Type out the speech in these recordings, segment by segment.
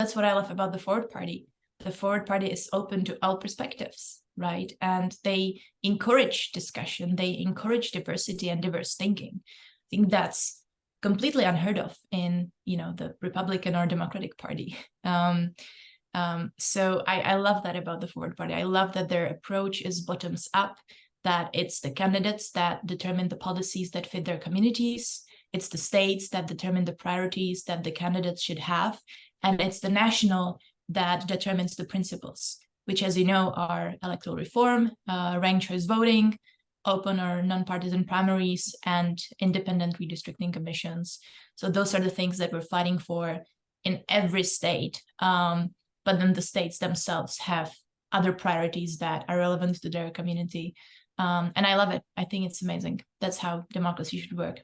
that's what I love about the Forward Party. The Forward Party is open to all perspectives, right? And they encourage discussion, they encourage diversity and diverse thinking. I think that's completely unheard of in, the Republican or Democratic Party. So I love that about the Forward Party. I love that their approach is bottoms up, that it's the candidates that determine the policies that fit their communities. It's the states that determine the priorities that the candidates should have. And it's the national that determines the principles, which, as you know, are electoral reform, ranked choice voting, open or nonpartisan primaries, and independent redistricting commissions. So those are the things that we're fighting for in every state. But then the states themselves have other priorities that are relevant to their community. And I love it. I think it's amazing. That's how democracy should work.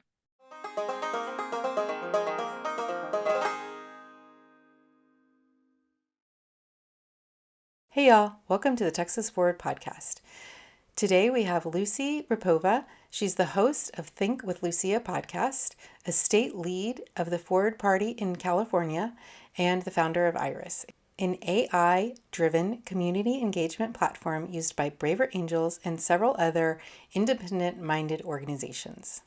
Hey y'all, welcome to the Texas Forward podcast. Today we have Lucie Rapova. She's the host of Think with Lucia podcast, a state lead of the Forward Party in California, and the founder of Iris, an AI-driven community engagement platform used by Braver Angels and several other independent-minded organizations.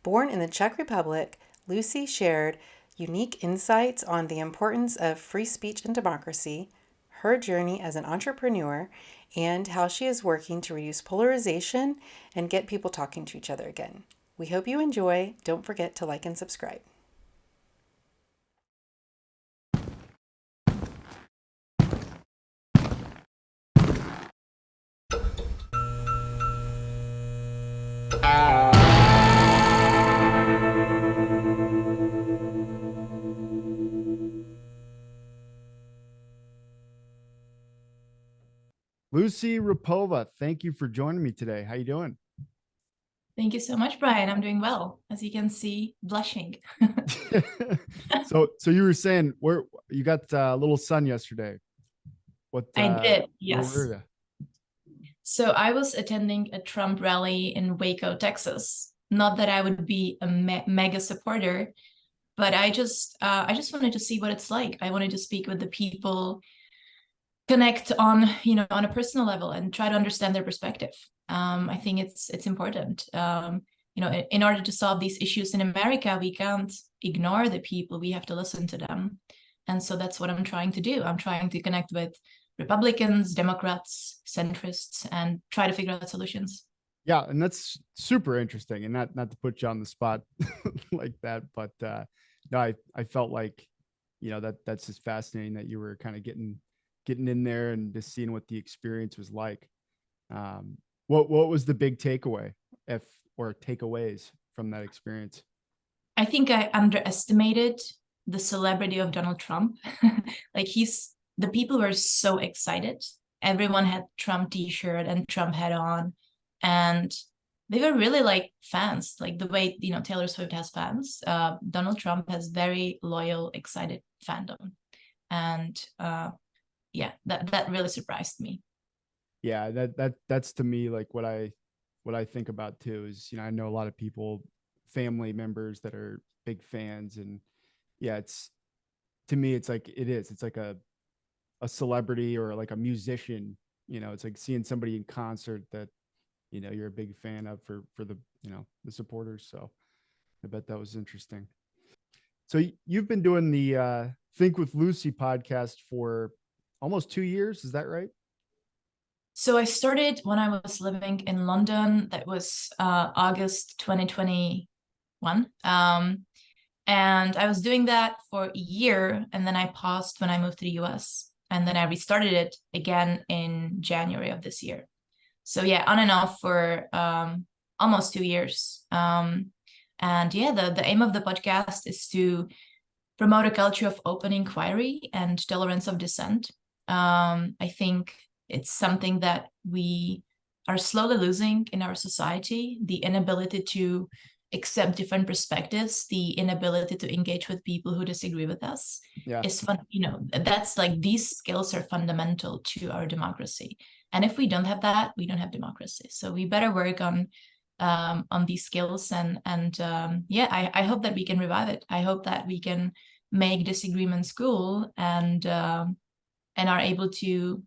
Born in the Czech Republic, Lucie shared unique insights on the importance of free speech and democracy, her journey as an entrepreneur, and how she is working to reduce polarization and get people talking to each other again. We hope you enjoy. Don't forget to like and subscribe. Lucie Rapova, thank you for joining me today. How you doing? Thank you so much, Brian. I'm doing well. As you can see, blushing. So you were saying where you got a little sun yesterday. What I did, yes. Where were you? So I was attending a Trump rally in Waco, Texas. Not that I would be a mega supporter, but I just wanted to see what it's like. I wanted to speak with the people, connect on a personal level, and try to understand their perspective. I think it's important. In order to solve these issues in America, we can't ignore the people. We have to listen to them, and so that's what I'm trying to do. I'm trying to connect with Republicans, Democrats, centrists, and try to figure out solutions. Yeah, and that's super interesting. And not to put you on the spot like that, but no, I felt like that's just fascinating that you were kind of getting in there and just seeing what the experience was like. What was the big takeaway or takeaways from that experience? I think I underestimated the celebrity of Donald Trump. The people were so excited. Everyone had Trump t-shirt and Trump hat on, and they were really like fans, like the way Taylor Swift has fans. Donald Trump has very loyal, excited fandom, and yeah, that really surprised me. Yeah, that's to me like what I think about too is, I know a lot of people, family members that are big fans, and yeah, it's to me, it's like it's like a celebrity or like a musician, it's like seeing somebody in concert that, you're a big fan of for the, the supporters. So I bet that was interesting. So you've been doing the Think with Lucie podcast for almost 2 years. Is that right? So I started when I was living in London. That was August 2021. And I was doing that for a year, and then I paused when I moved to the US. And then I restarted it again in January of this year. So yeah, on and off for almost 2 years. And yeah, the aim of the podcast is to promote a culture of open inquiry and tolerance of dissent. I think it's something that we are slowly losing in our society, the inability to accept different perspectives, the inability to engage with people who disagree with us. Yeah. Is fun, that's like, these skills are fundamental to our democracy. And if we don't have that, we don't have democracy. So we better work on these skills, and yeah, I hope that we can revive it. I hope that we can make disagreements cool, and are able to,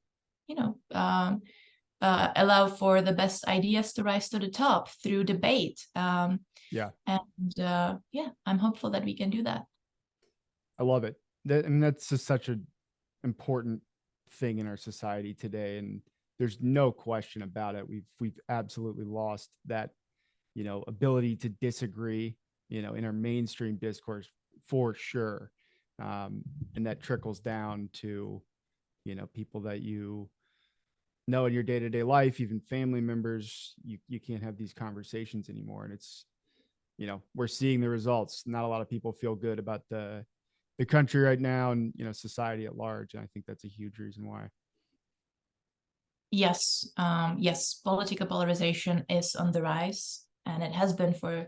allow for the best ideas to rise to the top through debate. Yeah. And I'm hopeful that we can do that. I love it. That's just such an important thing in our society today. And there's no question about it. We've absolutely lost that, ability to disagree, in our mainstream discourse for sure. And that trickles down to, people that you know in your day-to-day life, even family members. You can't have these conversations anymore. And it's, we're seeing the results. Not a lot of people feel good about the country right now, and, society at large. And I think that's a huge reason why. Yes. Political polarization is on the rise, and it has been for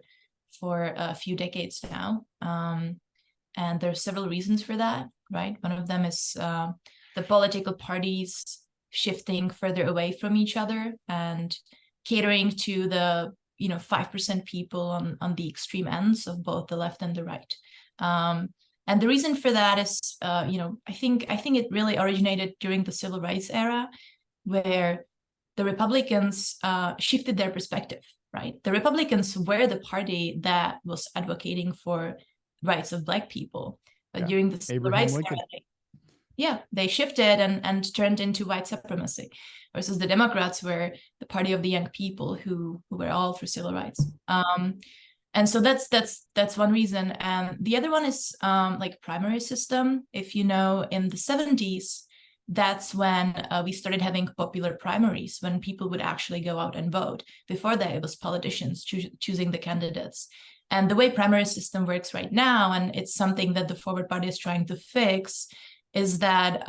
a few decades now. And there are several reasons for that, right? One of them is the political parties shifting further away from each other and catering to the 5% people on the extreme ends of both the left and the right. And the reason for that is, I think it really originated during the civil rights era, where the Republicans shifted their perspective, right? The Republicans were the party that was advocating for rights of Black people. But during the civil rights era, they shifted and turned into white supremacy, versus the Democrats were the party of the young people who were all for civil rights. And so that's one reason. And the other one is like primary system. If you know, in the 70s, that's when we started having popular primaries, when people would actually go out and vote. Before that, it was politicians choosing the candidates. And the way primary system works right now, and it's something that the Forward Party is trying to fix, is that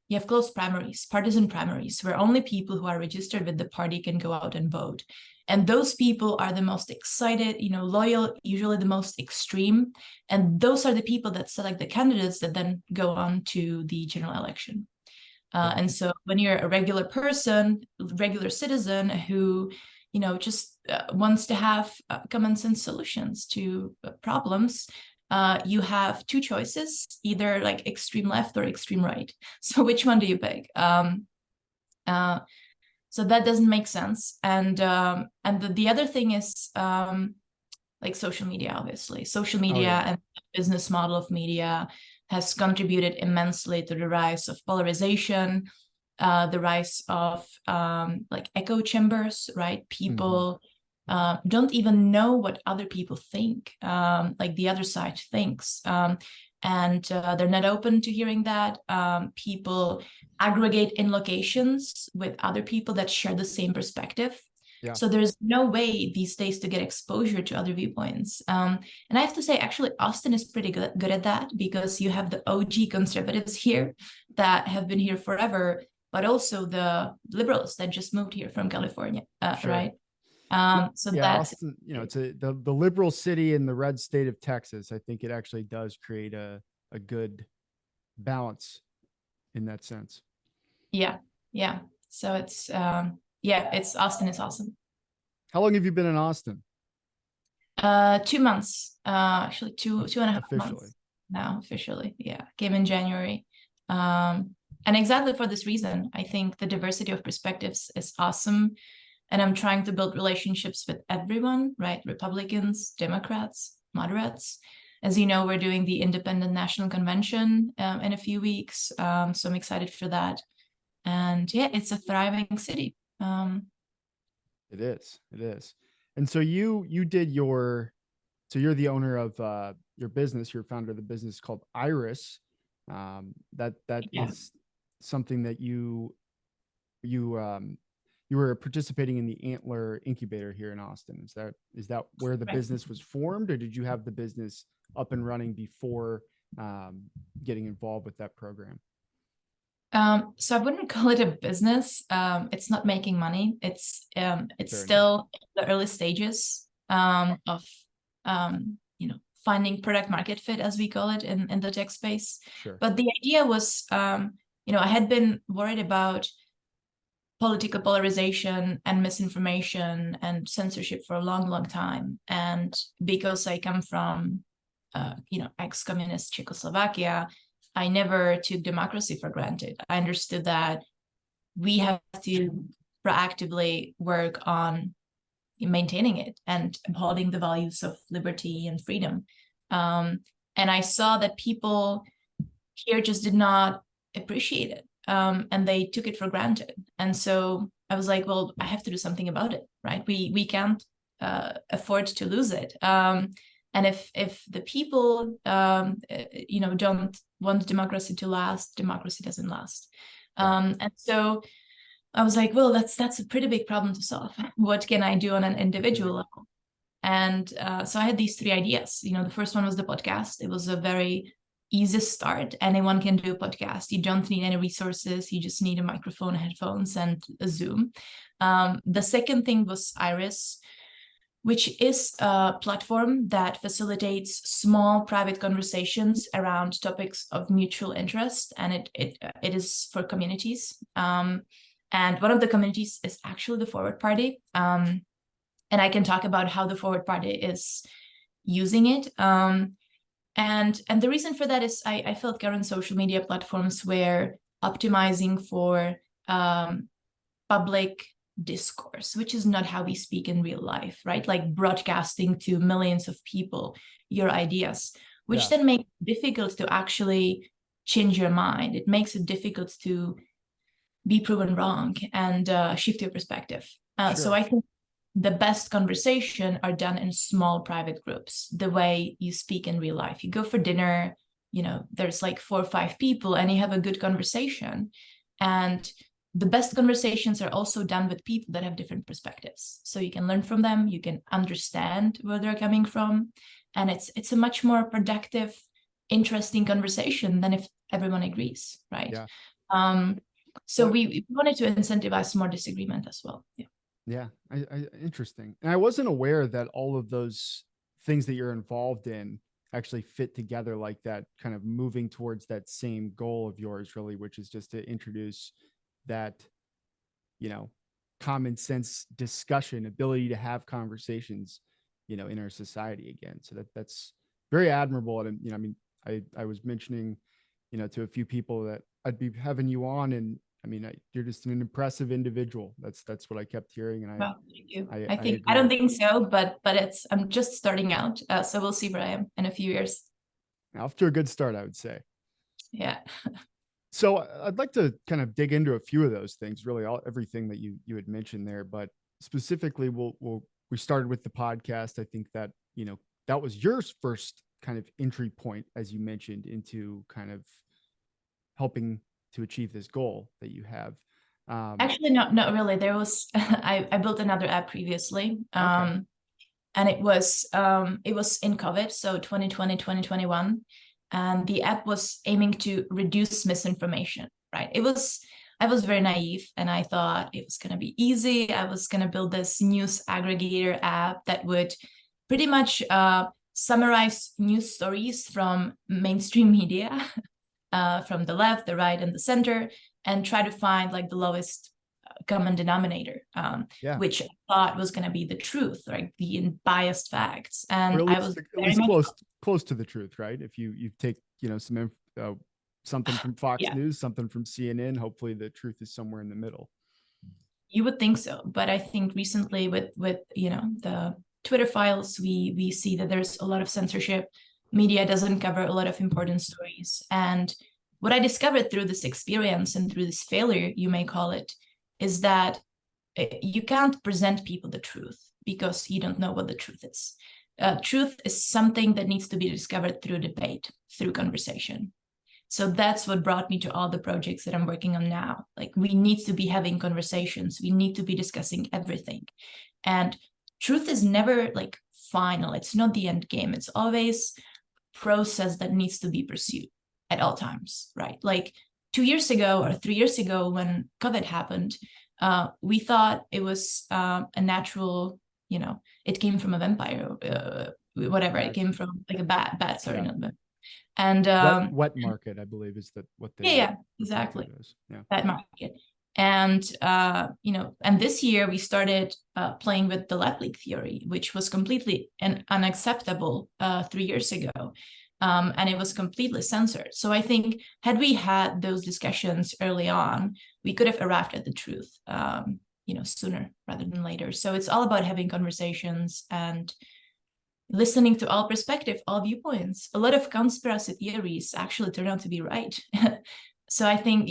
you have closed primaries, partisan primaries, where only people who are registered with the party can go out and vote. And those people are the most excited, loyal, usually the most extreme. And those are the people that select the candidates that then go on to the general election. And so when you're a regular person, regular citizen who, just wants to have common sense solutions to problems, you have two choices, either like extreme left or extreme right. So which one do you pick? So that doesn't make sense. And the other thing is like social media, obviously. Social media and the business model of media has contributed immensely to the rise of polarization, the rise of like echo chambers, right? People don't even know what other people think, like the other side thinks. And they're not open to hearing that. People aggregate in locations with other people that share the same perspective. Yeah. So there's no way these days to get exposure to other viewpoints. And I have to say, actually, Austin is pretty good at that, because you have the OG conservatives here that have been here forever, but also the liberals that just moved here from California, right? So that's Austin, it's the liberal city in the red state of Texas. I think it actually does create a good balance in that sense. Yeah. So it's Austin is awesome. How long have you been in Austin? 2 months. Actually, two and a half months now officially. Yeah, came in January. And exactly for this reason, I think the diversity of perspectives is awesome. And I'm trying to build relationships with everyone, right? Republicans, Democrats, moderates. As you know, we're doing the Independent National Convention in a few weeks. So I'm excited for that. And yeah, it's a thriving city. It is. And so you're the owner of your business. You're founder of the business called Iris. That is something that you were participating in the Antler Incubator here in Austin. Is that where the business was formed, or did you have the business up and running before getting involved with that program? So I wouldn't call it a business. It's not making money. It's still in the early stages of finding product market fit, as we call it in the tech space. Sure. But the idea was, I had been worried about political polarization and misinformation and censorship for a long, long time. And because I come from ex-communist Czechoslovakia, I never took democracy for granted. I understood that we have to proactively work on maintaining it and upholding the values of liberty and freedom. And I saw that people here just did not appreciate it, and they took it for granted. And so I was like, well, I have to do something about it, right? We can't afford to lose it. And if the people don't want democracy to last, democracy doesn't last. And so I was like, well, that's a pretty big problem to solve. What can I do on an individual level? And so I had these 3 ideas. The first one was the podcast. It was a very easy start. Anyone can do a podcast. You don't need any resources. You just need a microphone, headphones, and a Zoom. The second thing was Iris, which is a platform that facilitates small private conversations around topics of mutual interest, and it is for communities. And one of the communities is actually the Forward Party. And I can talk about how the Forward Party is using it. And the reason for that is I felt current social media platforms were optimizing for public discourse, which is not how we speak in real life, right? Like broadcasting to millions of people your ideas, which then makes it difficult to actually change your mind. It makes it difficult to be proven wrong and shift your perspective. So I think the best conversation are done in small private groups, the way you speak in real life. You go for dinner, there's like 4 or 5 people and you have a good conversation. And the best conversations are also done with people that have different perspectives. So you can learn from them, you can understand where they're coming from. And it's a much more productive, interesting conversation than if everyone agrees, right? So we wanted to incentivize more disagreement as well. Yeah, interesting. And I wasn't aware that all of those things that you're involved in actually fit together like that, kind of moving towards that same goal of yours, really, which is just to introduce that, common sense discussion, ability to have conversations, in our society again. So that's very admirable. And, I was mentioning, to a few people that I'd be having you on, and you're just an impressive individual. That's what I kept hearing. And thank you. I don't think so, but I'm just starting out. So we'll see where I am in a few years. Off to a good start, I would say. Yeah. So I'd like to kind of dig into a few of those things, really everything that you had mentioned there, but specifically we started with the podcast. I think that, that was your first kind of entry point, as you mentioned, into kind of helping to achieve this goal that you have. Actually, not really. There was, I built another app previously. And it was in COVID. So 2020, 2021. And the app was aiming to reduce misinformation, right? I was very naive and I thought it was going to be easy. I was going to build this news aggregator app that would pretty much summarize news stories from mainstream media, from the left, the right, and the center, and try to find like the lowest common denominator, which I thought was going to be the truth, like the unbiased facts. And I was at least close to the truth, right? If you take something from Fox News, something from CNN, hopefully the truth is somewhere in the middle. You would think so, but I think recently with the Twitter files, we see that there's a lot of censorship. Media doesn't cover a lot of important stories. And what I discovered through this experience and through this failure, you may call it, is that you can't present people the truth because you don't know what the truth is. Truth is something that needs to be discovered through debate, through conversation. So that's what brought me to all the projects that I'm working on now. Like, we need to be having conversations. We need to be discussing everything. And truth is never like final. It's not the end game. It's always a process that needs to be pursued at all times, right? Like 2 years ago or 3 years ago when COVID happened, we thought it was a natural, it came from a vampire, whatever. It came from like a bat, sorry, not vampire. And wet market, I believe, is that what they exactly. Yeah. That market. And and this year we started playing with the lab leak theory, which was completely unacceptable 3 years ago. And it was completely censored. So I think had we had those discussions early on, we could have arrived at the truth, sooner rather than later. So it's all about having conversations and listening to all perspectives, all viewpoints. A lot of conspiracy theories actually turn out to be right. So I think,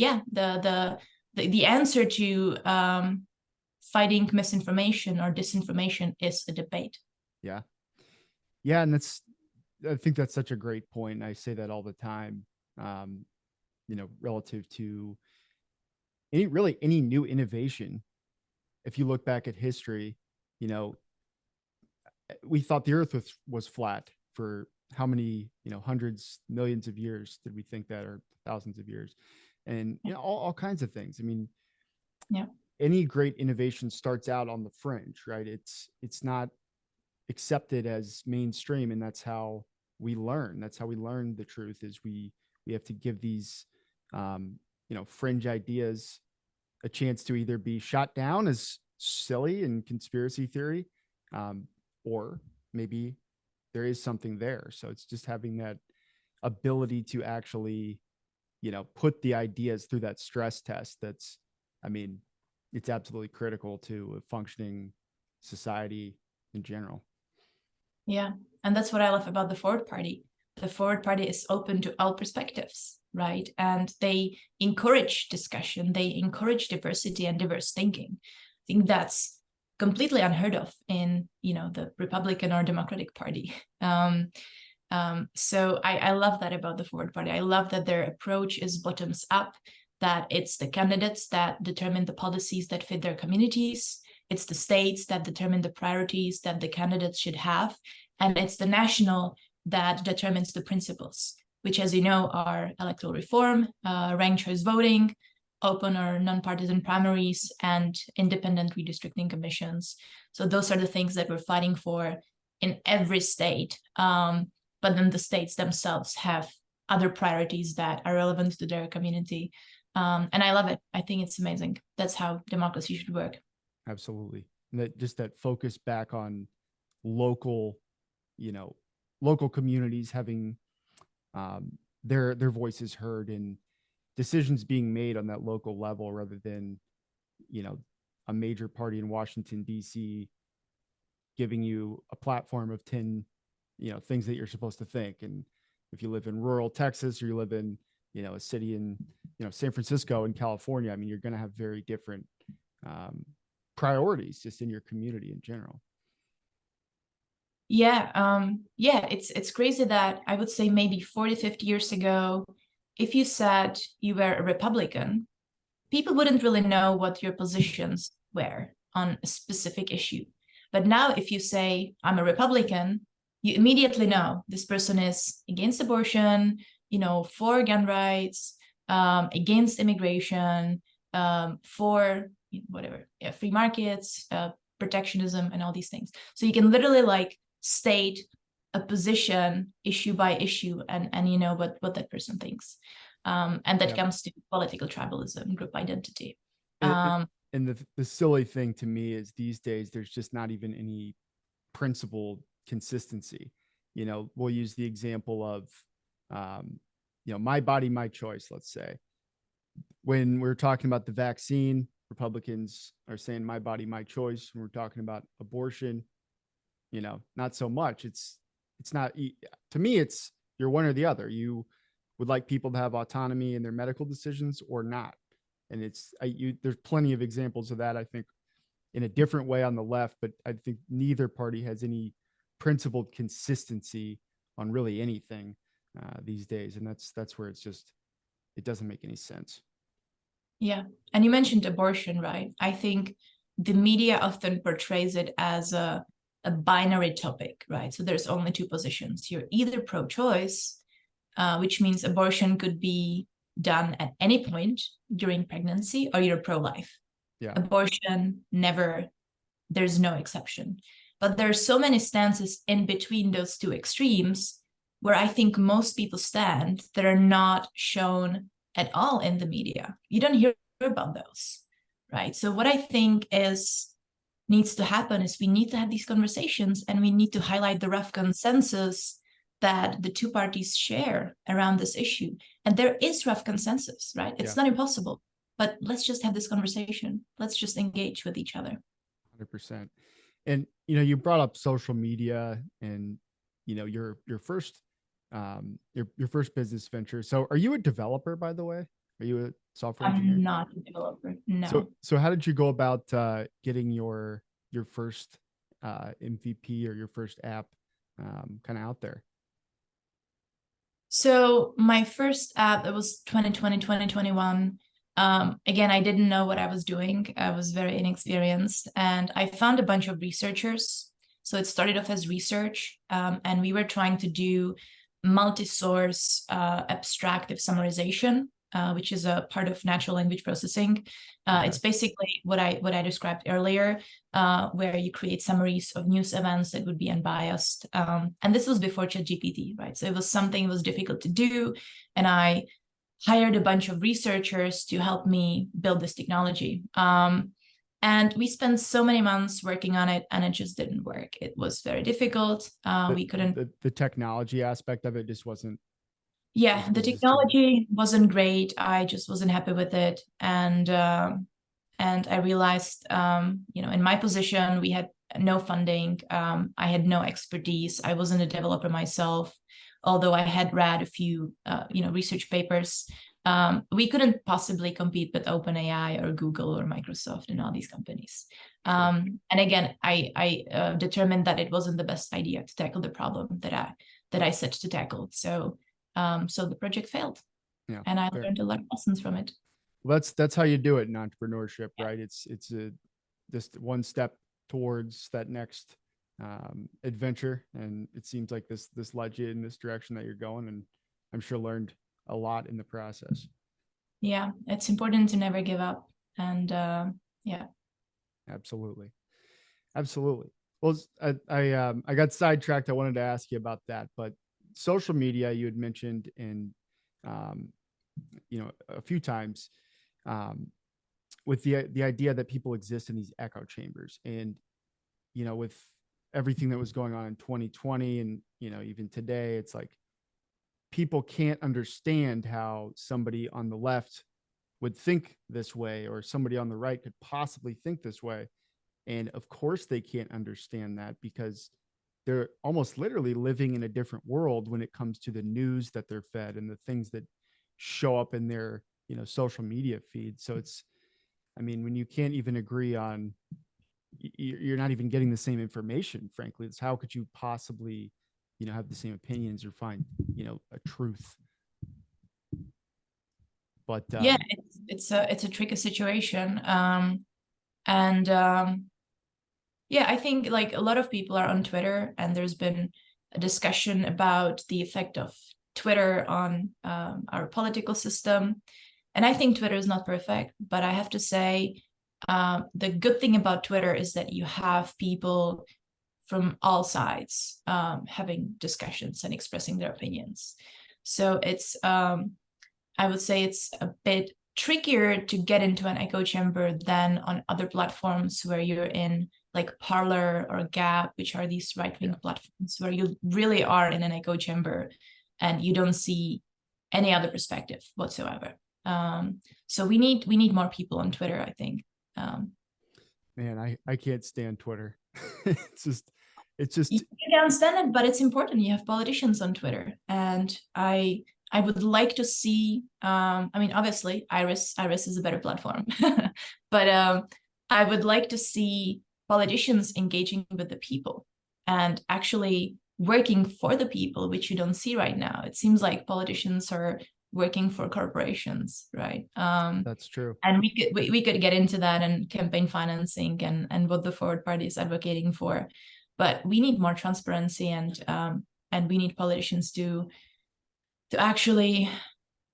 the answer to fighting misinformation or disinformation is a debate. Yeah. Yeah. And I think that's such a great point. I say that all the time, relative to any new innovation. If you look back at history, we thought the earth was flat for how many, hundreds, millions of years did we think that, or thousands of years? And all kinds of things. I mean, any great innovation starts out on the fringe, right? It's not accepted as mainstream, and that's how we learn. That's how we learn the truth. Is we have to give these fringe ideas a chance to either be shot down as silly and conspiracy theory, or maybe there is something there. So it's just having that ability to actually put the ideas through that stress test. It's absolutely critical to a functioning society in general. Yeah. And that's what I love about the Forward Party. The Forward Party is open to all perspectives, right? And they encourage discussion, they encourage diversity and diverse thinking. I think that's completely unheard of in, the Republican or Democratic Party. So I love that about the Forward Party. I love that their approach is bottoms up, that it's the candidates that determine the policies that fit their communities. It's the states that determine the priorities that the candidates should have. And it's the national that determines the principles, which, as you know, are electoral reform, ranked choice voting, open or nonpartisan primaries, and independent redistricting commissions. So those are the things that we're fighting for in every state. But then the states themselves have other priorities that are relevant to their community. And I love it. I think it's amazing. That's how democracy should work. Absolutely. And that focus back on local communities having their voices heard and decisions being made on that local level, rather than a major party in Washington, D.C. giving you a platform of 10 things that you're supposed to think. And if you live in rural Texas, or you live in a city in San Francisco in California, you're going to have very different priorities just in your community in general. It's crazy that I would say maybe 40, 50 years ago, if you said you were a Republican, people wouldn't really know what your positions were on a specific issue. But now if you say I'm a Republican, you immediately know this person is against abortion, for gun rights, against immigration, for whatever, free markets, protectionism, and all these things. So you can literally state a position issue by issue, and you know what that person thinks. And that comes to political tribalism, group identity. And the silly thing to me is these days there's just not even any principled consistency. We'll use the example of my body, my choice. Let's say when we're talking about the vaccine, Republicans are saying my body, my choice. When we're talking about abortion, not so much. It's not, to me, it's you're one or the other. You would like people to have autonomy in their medical decisions or not. And there's plenty of examples of that, I think, in a different way on the left, but I think neither party has any principled consistency on really anything these days. And that's where it doesn't make any sense. Yeah. And you mentioned abortion, right? I think the media often portrays it as a binary topic, right? So there's only two positions. You're either pro-choice, which means abortion could be done at any point during pregnancy, or you're pro-life. Yeah. Abortion, never, there's no exception. But there are so many stances in between those two extremes where I think most people stand that are not shown at all in the media. You don't hear about those. right? So what I think needs to happen is we need to have these conversations, and we need to highlight the rough consensus that the two parties share around this issue. And there is rough consensus, right? It's not impossible, but let's just have this conversation. Let's just engage with each other. 100%. And, you brought up social media and, your first, your first business venture. So are you a developer, by the way? Are you a software engineer? I'm not a developer. No. So how did you go about getting your first MVP or your first app kind of out there? So my first app, it was 2020, 2021. Again, I didn't know what I was doing. I was very inexperienced, and I found a bunch of researchers. So it started off as research, and we were trying to do multi-source abstractive summarization, which is a part of natural language processing. It's basically what I described earlier, where you create summaries of news events that would be unbiased. And this was before ChatGPT, right? So it was something that was difficult to do, and I hired a bunch of researchers to help me build this technology. And we spent so many months working on it, and it just didn't work. It was very difficult. We couldn't. The technology aspect of it just wasn't. Yeah, the technology wasn't great. I just wasn't happy with it, and I realized, in my position, we had no funding. I had no expertise. I wasn't a developer myself, although I had read a few, research papers. We couldn't possibly compete with OpenAI or Google or Microsoft and all these companies. And again, I determined that it wasn't the best idea to tackle the problem that I set to tackle. So the project failed, and I learned a lot of lessons from it. Well, that's how you do it in entrepreneurship, right? It's just one step towards that next adventure, and it seems like this led you in this direction that you're going, and I'm sure learned a lot in the process. Yeah, it's important to never give up, and absolutely. Well, I got sidetracked. I wanted to ask you about that, but social media you had mentioned in a few times, with the idea that people exist in these echo chambers, and with everything that was going on in 2020 and even today, it's like people can't understand how somebody on the left would think this way, or somebody on the right could possibly think this way. And of course they can't understand that, because they're almost literally living in a different world when it comes to the news that they're fed and the things that show up in their social media feed. So when you can't even agree on, you're not even getting the same information, frankly. It's how could you possibly have the same opinions or find a truth? But yeah, it's a tricky situation. Yeah, I think like a lot of people are on Twitter, and there's been a discussion about the effect of Twitter on our political system. And I think Twitter is not perfect, but I have to say, the good thing about Twitter is that you have people from all sides having discussions and expressing their opinions. So it's, I would say it's a bit trickier to get into an echo chamber than on other platforms where you're in, like Parler or Gap, which are these right-wing platforms where you really are in an echo chamber and you don't see any other perspective whatsoever. So we need more people on Twitter, I think. Man, I can't stand Twitter. it's just you can't stand it, but it's important. You have politicians on Twitter, and I would like to see, obviously Iris is a better platform, but I would like to see politicians engaging with the people and actually working for the people, which you don't see right now. It seems like politicians are working for corporations, right? That's true. And we could get into that, and campaign financing and what the forward party is advocating for. But we need more transparency, and we need politicians to actually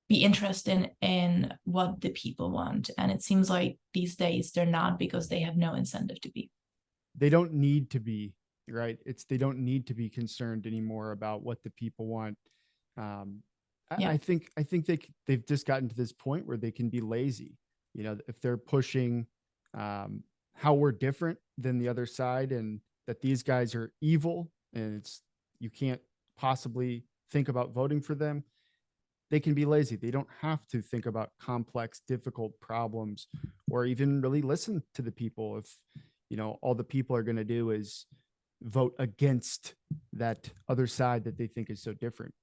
be interested in what the people want. And it seems like these days they're not, because they have no incentive to be. They don't need to be, right? They don't need to be concerned anymore about what the people want. I think they've just gotten to this point where they can be lazy. If they're pushing how we're different than the other side, and that these guys are evil, and you can't possibly think about voting for them. They can be lazy. They don't have to think about complex, difficult problems, or even really listen to the people. If, all the people are going to do is vote against that other side that they think is so different.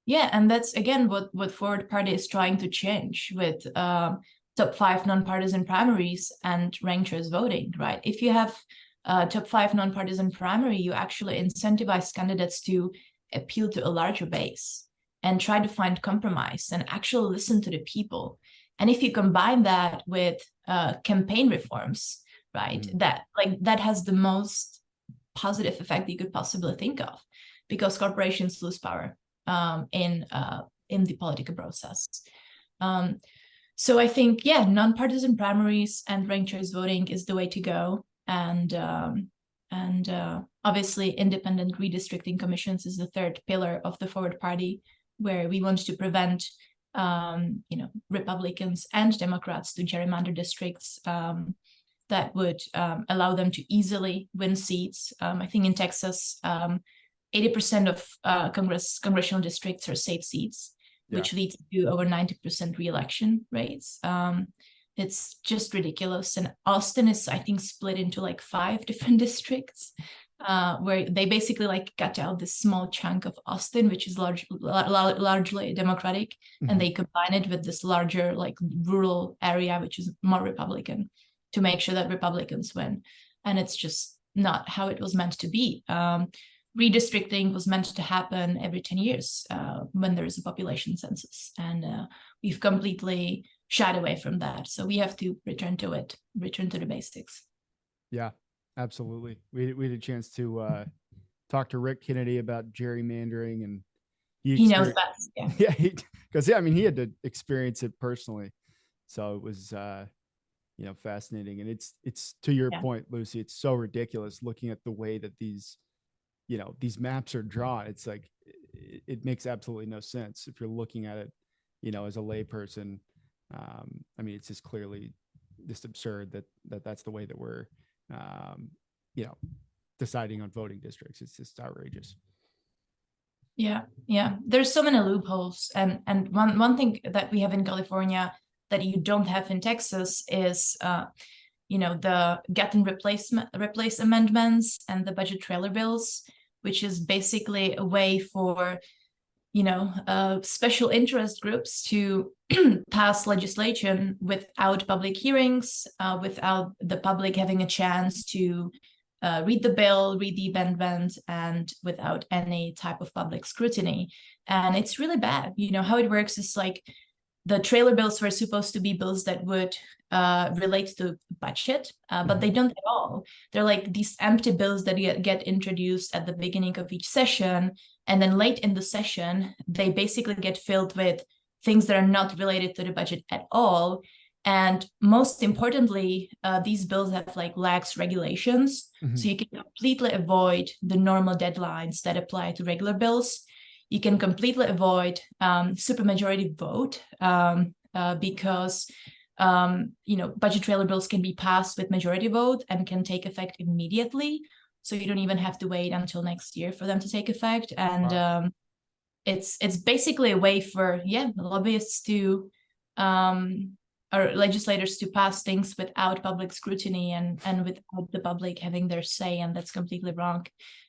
Yeah, and that's again what Forward Party is trying to change with top 5 nonpartisan primaries and ranked choice voting, right? If you have top 5 nonpartisan primary, you actually incentivize candidates to appeal to a larger base and try to find compromise and actually listen to the people. And if you combine that with campaign reforms, right, that has the most positive effect you could possibly think of, because corporations lose power in the political process. So I think, nonpartisan primaries and ranked choice voting is the way to go. And obviously, independent redistricting commissions is the third pillar of the Forward Party, where we want to prevent, Republicans and Democrats to gerrymander districts that would allow them to easily win seats. I think in Texas, 80% of congressional districts are safe seats, which leads to over 90% re-election rates. It's just ridiculous. And Austin is, I think, split into like 5 different districts, where they basically cut out this small chunk of Austin, which is largely Democratic, and they combine it with this larger rural area, which is more Republican, to make sure that Republicans win. And it's just not how it was meant to be. Redistricting was meant to happen every 10 years when there is a population census. And we've completely shied away from that. So we have to return to the basics. Yeah, absolutely. We had a chance to talk to Rick Kennedy about gerrymandering, and he knows best. Yeah. Yeah, because he had to experience it personally. So it was fascinating. And it's to your point, Lucy, it's so ridiculous looking at the way that these maps are drawn. It's like, it makes absolutely no sense if you're looking at it, as a layperson. It's just clearly just absurd that's the way that we're, deciding on voting districts. It's just outrageous. Yeah. There's so many loopholes, and one thing that we have in California that you don't have in Texas is, the get and replace amendments and the budget trailer bills, which is basically a way for, special interest groups to pass legislation without public hearings, without the public having a chance to read the bill, read the amendment, and without any type of public scrutiny. And it's really bad. How it works is the trailer bills were supposed to be bills that would relate to budget, but they don't at all. They're like these empty bills that get introduced at the beginning of each session, and then late in the session, they basically get filled with things that are not related to the budget at all. And most importantly, these bills have lax regulations, so you can completely avoid the normal deadlines that apply to regular bills. You can completely avoid supermajority vote because budget trailer bills can be passed with majority vote and can take effect immediately. So you don't even have to wait until next year for them to take effect. And it's basically a way for lobbyists to or legislators to pass things without public scrutiny and without the public having their say, and that's completely wrong.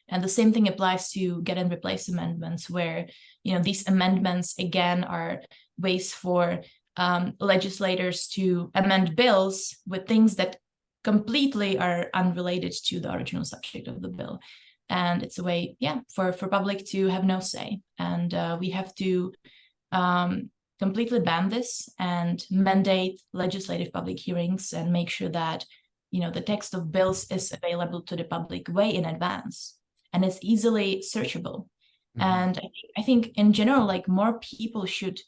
And the same thing applies to get and replace amendments, where these amendments again are ways for legislators to amend bills with things that completely are unrelated to the original subject of the bill. And it's a way, for public to have no say. And we have to completely ban this and mandate legislative public hearings and make sure that the text of bills is available to the public way in advance and it's easily searchable. And I think in general, more people should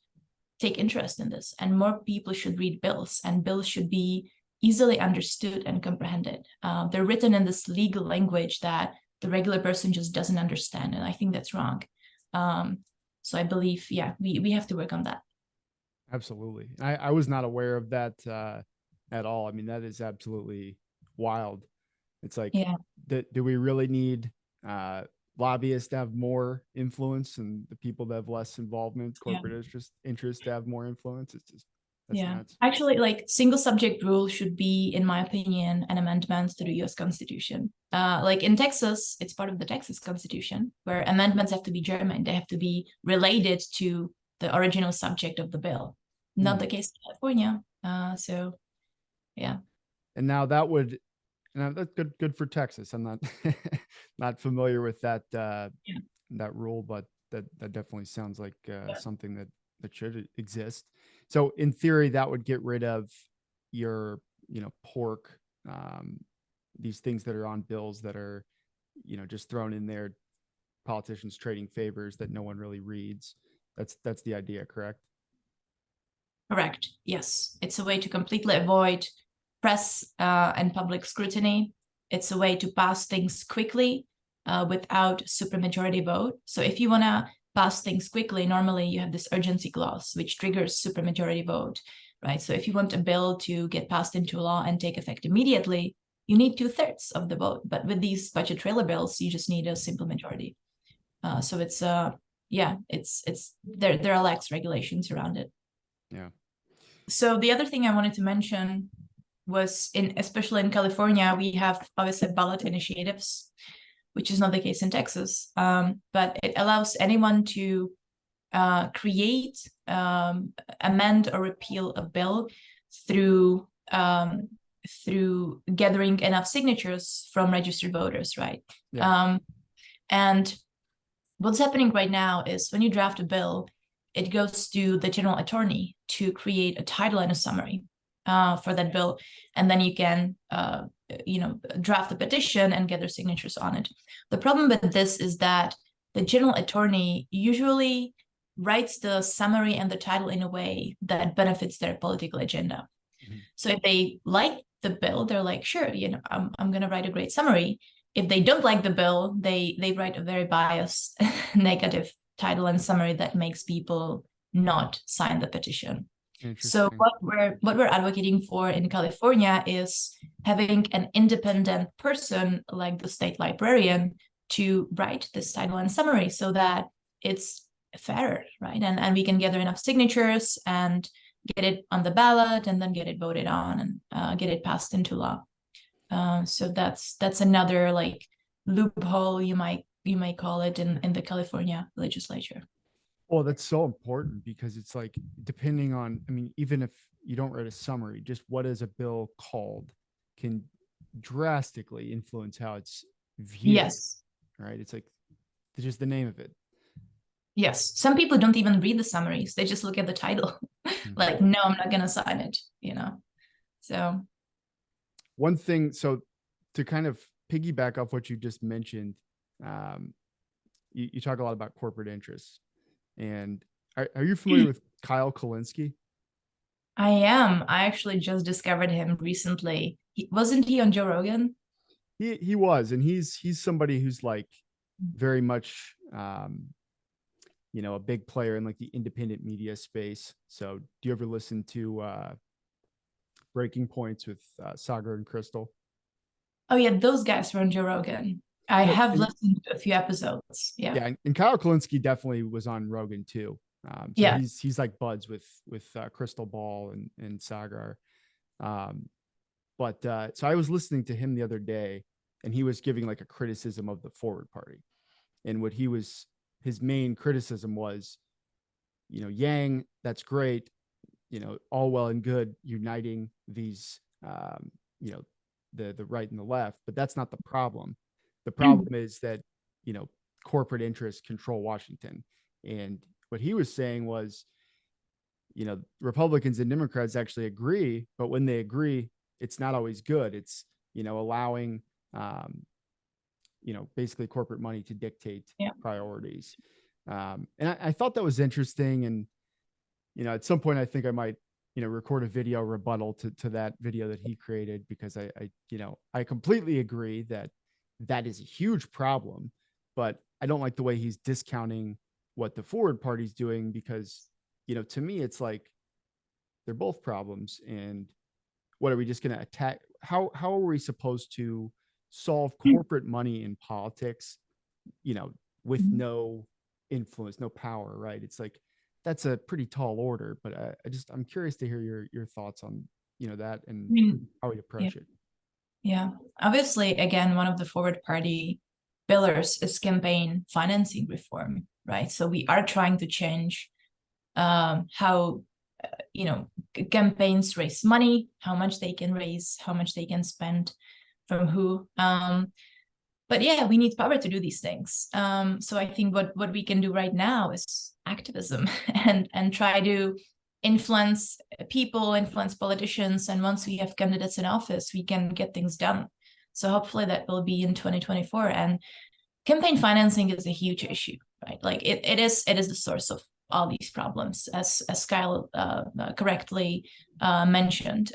take interest in this, and more people should read bills, and bills should be easily understood and comprehended. They're written in this legal language that the regular person just doesn't understand, and I think that's wrong. So I believe, we have to work on that. Absolutely. I was not aware of that at all. I mean, that is absolutely wild. It's like, Yeah, do we really need uh, lobbyists to have more influence and the people that have less involvement, yeah. corporate interest to have more influence? It's just, that's Yeah. nuts. Actually, like single subject rule should be, in my opinion, an amendment to the US Constitution. Like in Texas, it's part of the Texas Constitution where amendments have to be German. They have to be related to the original subject of the bill. Not Hmm. the case in California. So yeah. And now that would, now that's good for Texas. I'm not not familiar with that Yeah. that rule, but that definitely sounds like Yeah. something that should exist. So in theory, that would get rid of your, pork, um, these things that are on bills that are, just thrown in there, politicians trading favors that no one really reads. That's the idea, correct? Correct. Yes. It's a way to completely avoid press and public scrutiny. It's a way to pass things quickly without supermajority vote. So if you want to pass things quickly, normally you have this urgency clause, which triggers supermajority vote, right? So if you want a bill to get passed into law and take effect immediately, you need 2/3 of the vote. But with these budget trailer bills, you just need a simple majority. So it's yeah, it's there are lax regulations around it. Yeah. So the other thing I wanted to mention was especially in California, we have obviously ballot initiatives, which is not the case in Texas. But it allows anyone to create, amend, or repeal a bill through through gathering enough signatures from registered voters, right? Yeah. And what's happening right now is when you draft a bill, it goes to the general attorney to create a title and a summary for that bill, and then you can draft a petition and gather signatures on it. The problem with this is that the general attorney usually writes the summary and the title in a way that benefits their political agenda. Mhm. So if they like the bill, they're like, sure, I'm going to write a great summary. If they don't like the bill, they write a very biased negative title and summary that makes people not sign the petition. So Interesting. what we're advocating for in California is having an independent person like the state librarian to write this title and summary so that it's fairer, right? And we can gather enough signatures and get it on the ballot and then get it voted on and get it passed into law. So that's another like loophole you might call it in the California legislature. Well, that's so important because it's like, depending on, I mean, even if you don't write a summary, just what is a bill called can drastically influence how it's viewed, Yes. right? It's like, it's just the name of it. Yes. Some people don't even read the summaries. They just look at the title. Mhm. Like, no, I'm not gonna sign it. So One thing, so to kind of piggyback off what you just mentioned, um, you talk a lot about corporate interests. And are you familiar with Kyle Kalinske? I am. I actually just discovered him recently. Wasn't he on Joe Rogan? He was, and he's somebody who's like very much a big player in like the independent media space. So do you ever listen to Breaking Points with Sagar and Crystal? Oh yeah, those guys were on Joe Rogan. I Well, have listened to a few episodes. Yeah. yeah, and Kyle Kalinske definitely was on Rogan too. So Yeah. he's like buds with Crystal Ball and Sagar. Um, but so I was listening to him the other day, and he was giving like a criticism of the Forward Party, and what his main criticism was, Yang, that's great, all well and good uniting these, you know, the right and the left, but that's not the problem. The problem is that, corporate interests control Washington. And what he was saying was, Republicans and Democrats actually agree, but when they agree, it's not always good. It's, allowing, basically corporate money to dictate Yeah. priorities. And I thought that was interesting. And, at some point, I think I might, record a video rebuttal to that video that he created, because I completely agree that that is a huge problem, but I don't like the way he's discounting what the Forward Party's doing, because, to me, it's like they're both problems, and what are we just going to attack? How are we supposed to solve corporate money in politics, with no influence, no power, right? It's like, that's a pretty tall order, but I'm curious to hear your thoughts on, that and how we approach it. Yeah. Obviously, again, one of the forward party pillars is campaign financing reform, right? So we are trying to change how campaigns raise money, how much they can raise, how much they can spend, from who. But yeah, we need power to do these things. So I think what we can do right now is activism and try to influence people, influence politicians. And once we have candidates in office, we can get things done. So hopefully that will be in 2024. And campaign financing is a huge issue, right? Like it is the source of all these problems, as Kyle correctly mentioned.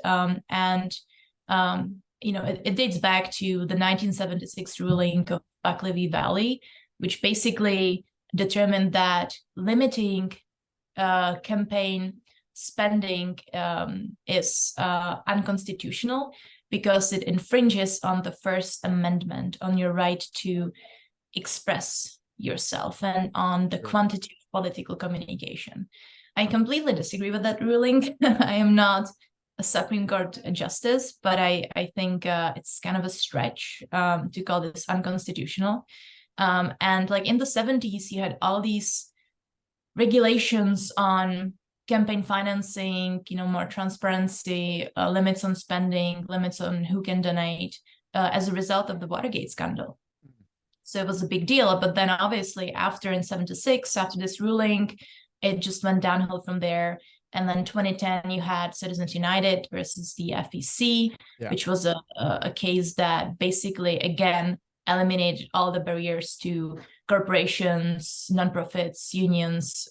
It dates back to the 1976 ruling of Buckley v. Valley, which basically determined that limiting campaign spending is unconstitutional because it infringes on the First Amendment, on your right to express yourself and on the quantity of political communication. I completely disagree with that ruling. I am not a Supreme Court justice, but I think it's kind of a stretch to call this unconstitutional. And like in the 70s, you had all these regulations on campaign financing, more transparency, limits on spending, limits on who can donate, as a result of the Watergate scandal. So it was a big deal. But then obviously in 76, after this ruling, it just went downhill from there. And then 2010, you had Citizens United versus the FEC, which was a case that basically, again, eliminated all the barriers to corporations, nonprofits, unions,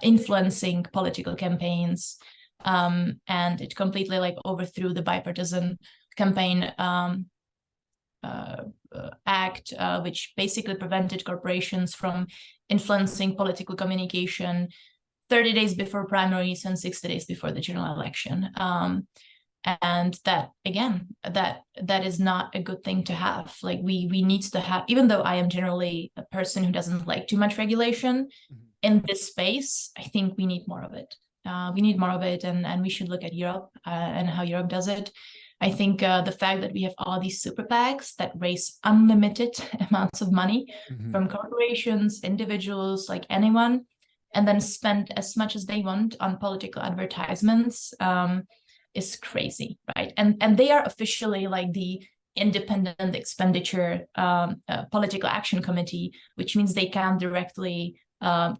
influencing political campaigns. And it completely overthrew the bipartisan campaign act, which basically prevented corporations from influencing political communication 30 days before primaries and 60 days before the general election. And that, again, that is not a good thing to have. Like we need to have, even though I am generally a person who doesn't like too much regulation in this space, I think we need more of it. We need more of it, and we should look at Europe and how Europe does it. I think the fact that we have all these super PACs that raise unlimited amounts of money from corporations, individuals, like anyone, and then spend as much as they want on political advertisements is crazy, right? And they are officially like the Independent Expenditure Political Action Committee, which means they can't directly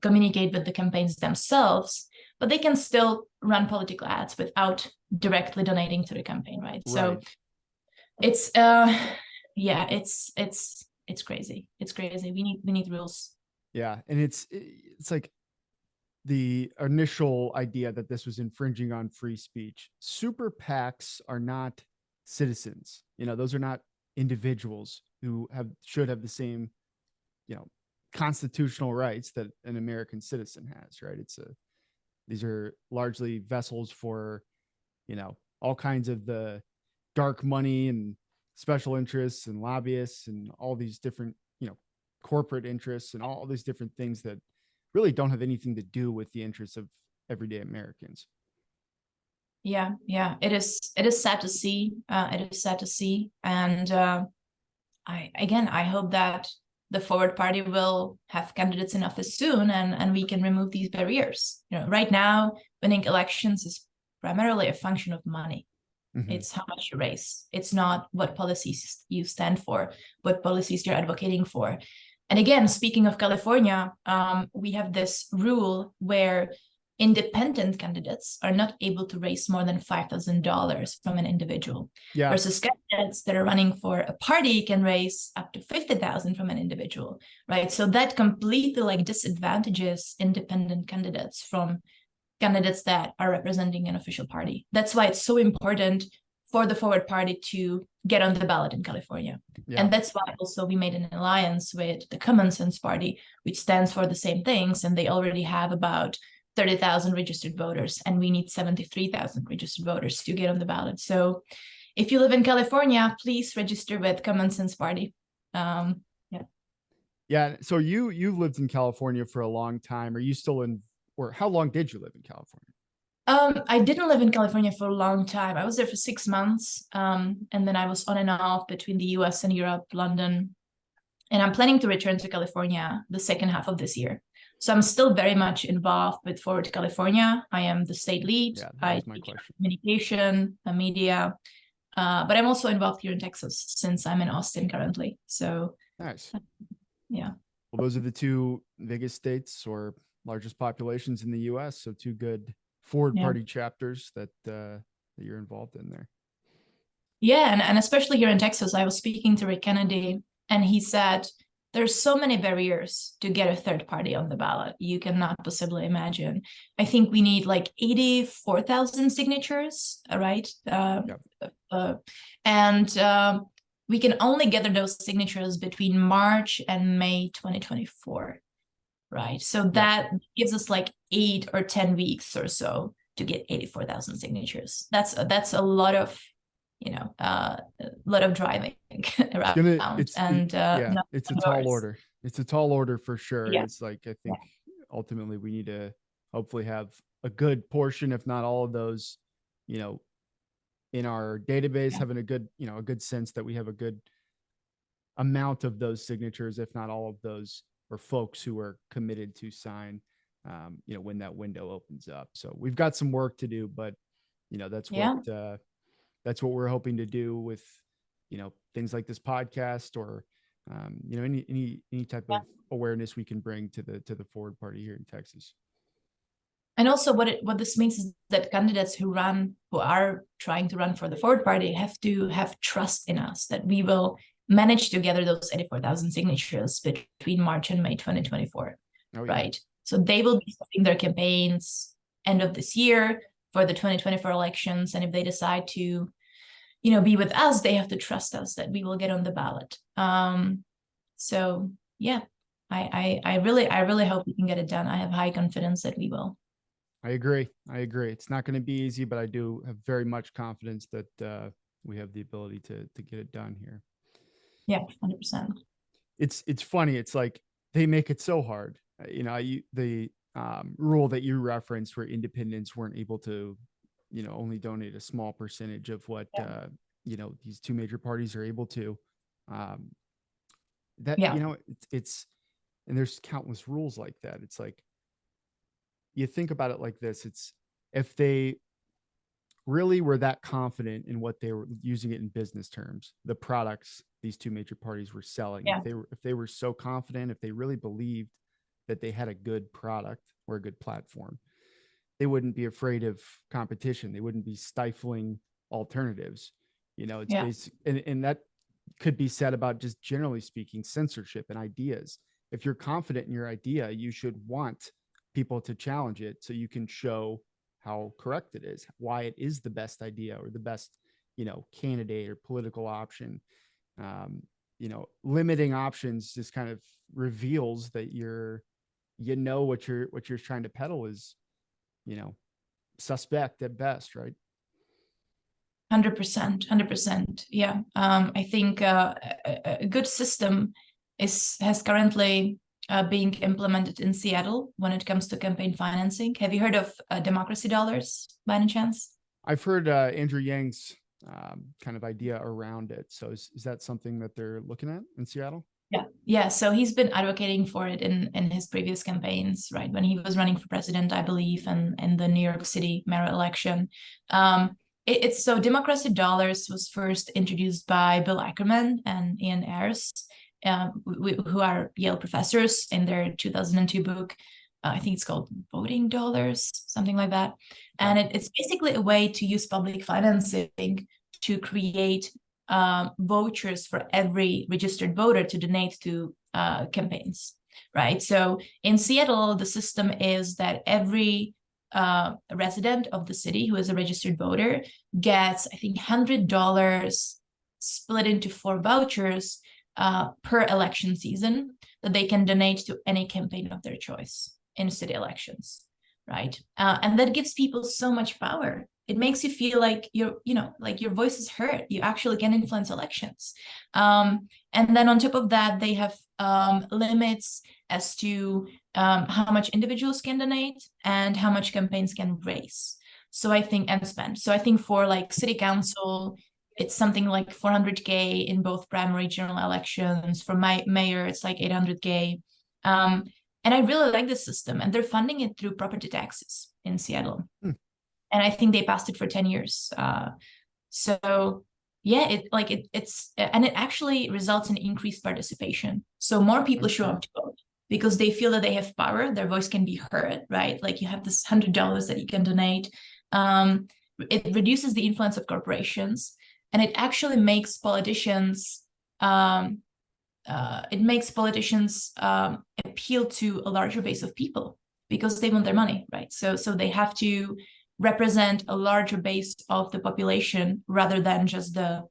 communicate with the campaigns themselves, but they can still run political ads without directly donating to the campaign, right? So it's it's crazy. It's crazy. We need rules. Yeah, and it's like the initial idea that this was infringing on free speech. Super PACs are not citizens. Those are not individuals who should have the same, constitutional rights that an American citizen has, right? These are largely vessels for, all kinds of the dark money and special interests and lobbyists and all these different, corporate interests and all these different things that really don't have anything to do with the interests of everyday Americans. Yeah. It is sad to see. It is sad to see. And I hope that the Forward Party will have candidates in office soon, and we can remove these barriers. Right now, winning elections is primarily a function of money. It's how much you raise. It's not what policies you stand for, what policies you're advocating for. And again, speaking of California, we have this rule where independent candidates are not able to raise more than $5,000 from an individual, versus candidates that are running for a party can raise up to $50,000 from an individual, right? So that completely disadvantages independent candidates from candidates that are representing an official party. That's why it's so important for the Forward Party to get on the ballot in California. And that's why also we made an alliance with the Common Sense Party, which stands for the same things. And they already have about 30,000 registered voters, and we need 73,000 registered voters to get on the ballot. So if you live in California, please register with Common Sense Party. Yeah. So you've lived in California for a long time. Are you still in, or how long did you live in California? I didn't live in California for a long time. I was there for 6 months. And then I was on and off between the US and Europe, London. And I'm planning to return to California the second half of this year. So I'm still very much involved with Forward California. I am the state lead. Yeah, I that was my teach question. communication, media, but I'm also involved here in Texas since I'm in Austin currently. So Nice. yeah. Well, those are the two biggest states or largest populations in the U.S. So two good Forward Party chapters that you're involved in there. Yeah, and especially here in Texas, I was speaking to Rick Kennedy, and he said there's so many barriers to get a third party on the ballot. You cannot possibly imagine. I think we need like 84,000 signatures, right? And we can only gather those signatures between March and May 2024, right? So that gives us like 8 or 10 weeks or so to get 84,000 signatures. That's a lot of, a lot of driving around. It's a tall order. It's a tall order for sure. Yeah. It's like, I think ultimately we need to hopefully have a good portion, if not all of those, in our database, having a good, a good sense that we have a good amount of those signatures, if not all of those, or folks who are committed to sign, when that window opens up. So we've got some work to do, but that's what we're hoping to do with, things like this podcast or, any type of awareness we can bring to the Forward Party here in Texas. And also what this means is that candidates who are trying to run for the Forward Party have to have trust in us that we will manage to gather those 84,000 signatures between March and May 2024, right? So they will be starting their campaigns end of this year for the 2024 elections. And if they decide to, be with us, they have to trust us that we will get on the ballot. So yeah, I really hope we can get it done. I have high confidence that we will. I agree. It's not going to be easy, but I do have very much confidence that we have the ability to get it done here. Yeah, 100%. It's funny. It's like they make it so hard. The rule that you referenced where independents weren't able to, only donate a small percentage of what, these two major parties are able to, it's, and there's countless rules like that. It's like, you think about it like this, it's if they really were that confident in what they were using it in business terms, the products these two major parties were selling, if they were so confident, if they really believed that they had a good product or a good platform, they wouldn't be afraid of competition. They wouldn't be stifling alternatives. It's basic, and that could be said about just generally speaking, censorship and ideas. If you're confident in your idea, you should want people to challenge it so you can show how correct it is, why it is the best idea or the best, candidate or political option. Limiting options just kind of reveals that what you're trying to peddle is, suspect at best, right? 100%. Yeah. I think a good system has currently being implemented in Seattle when it comes to campaign financing. Have you heard of democracy dollars by any chance? I've heard Andrew Yang's kind of idea around it. So is that something that they're looking at in Seattle? Yeah. So he's been advocating for it in his previous campaigns, right? When he was running for president, I believe, and in the New York City mayor election. So democracy dollars was first introduced by Bill Ackerman and Ian Ayres, who are Yale professors, in their 2002 book. I think it's called Voting Dollars, something like that. And it's basically a way to use public financing to create vouchers for every registered voter to donate to campaigns, right? So in Seattle, the system is that every resident of the city who is a registered voter gets, I think, $100 split into 4 vouchers per election season that they can donate to any campaign of their choice in city elections. right? And that gives people so much power. It makes you feel like like your voice is heard. You actually can influence elections. And then on top of that, they have limits as to how much individuals can donate and how much campaigns can raise. So I think, and spend. So I think for like city council, it's something like 400K in both primary general elections. For my mayor, it's like 800K. And I really like this system, and they're funding it through property taxes in Seattle. And I think they passed it for 10 years. So yeah, it's and it actually results in increased participation. So more people show up to vote because they feel that they have power, their voice can be heard, right? Like you have this $100 that you can donate. It reduces the influence of corporations, and it actually makes politicians appeal to a larger base of people because they want their money, right? So they have to represent a larger base of the population rather than just the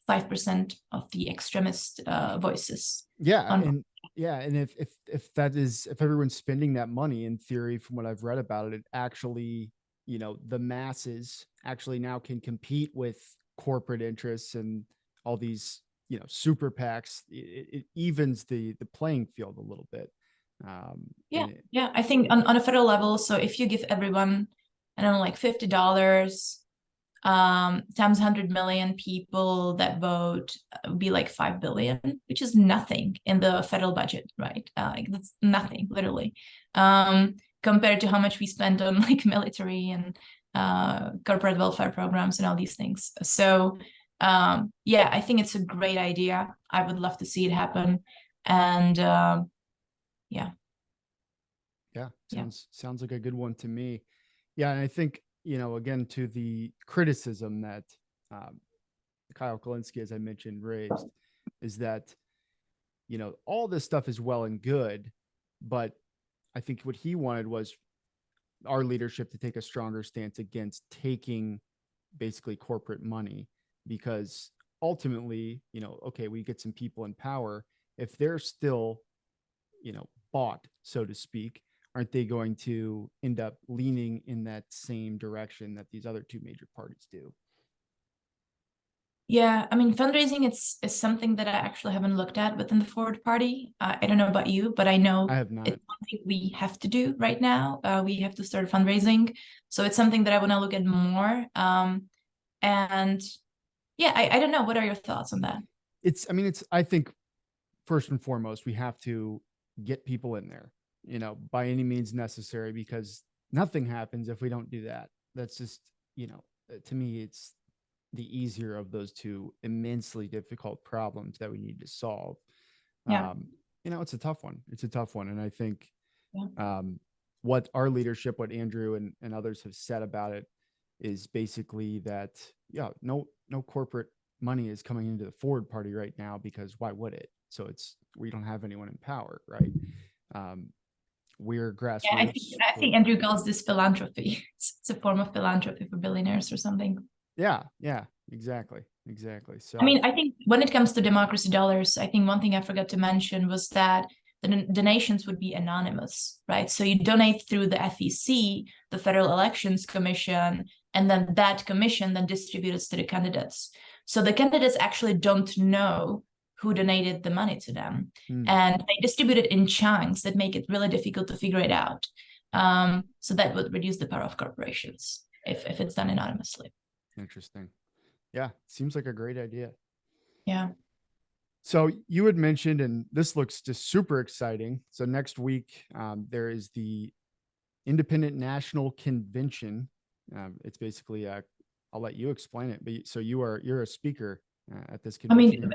5% of the extremist voices. And if everyone's spending that money, in theory, from what I've read about it, it actually, the masses actually now can compete with corporate interests and all these, super PACs. It evens the playing field a little bit. I think on a federal level, so if you give everyone, I don't know, like $50 times 100 million people that vote, would be like 5 billion, which is nothing in the federal budget, right? That's nothing, literally, compared to how much we spend on like military and corporate welfare programs and all these things. So I think it's a great idea. I would love to see it happen. And sounds like a good one to me. Yeah, and I think, again, to the criticism that Kyle Kulinski, as I mentioned, raised, is that, all this stuff is well and good, but I think what he wanted was our leadership to take a stronger stance against taking basically corporate money, because ultimately, okay, we get some people in power. If they're still, bought, so to speak, aren't they going to end up leaning in that same direction that these other two major parties do? Yeah, I mean, fundraising is something that I actually haven't looked at within the Forward Party. I don't know about you, but I know I have not. It's something we have to do right now. We have to start fundraising. So it's something that I want to look at more. And yeah, I don't know. What are your thoughts on that? I think first and foremost, we have to get people in there, by any means necessary, because nothing happens if we don't do that. That's just, to me, it's the easier of those two immensely difficult problems that we need to solve. Yeah. It's a tough one. And I think what our leadership, what Andrew and others have said about it, is basically that, no corporate money is coming into the Forward Party right now, because why would it? So we don't have anyone in power, right? We're grassroots. Yeah, I think Andrew calls this philanthropy. It's a form of philanthropy for billionaires or something. Yeah, exactly. So I mean, I think when it comes to democracy dollars, I think one thing I forgot to mention was that the donations would be anonymous, right? So you donate through the FEC, the Federal Elections Commission, and then that commission then distributes to the candidates. So the candidates actually don't know who donated the money to them. And they distribute it in chunks that make it really difficult to figure it out. So that would reduce the power of corporations if it's done anonymously. Interesting. Yeah, seems like a great idea. Yeah. So you had mentioned, and this looks just super exciting. So next week, there is the Independent National Convention. It's basically, I'll let you explain it. But so you're a speaker at this convention. I mean,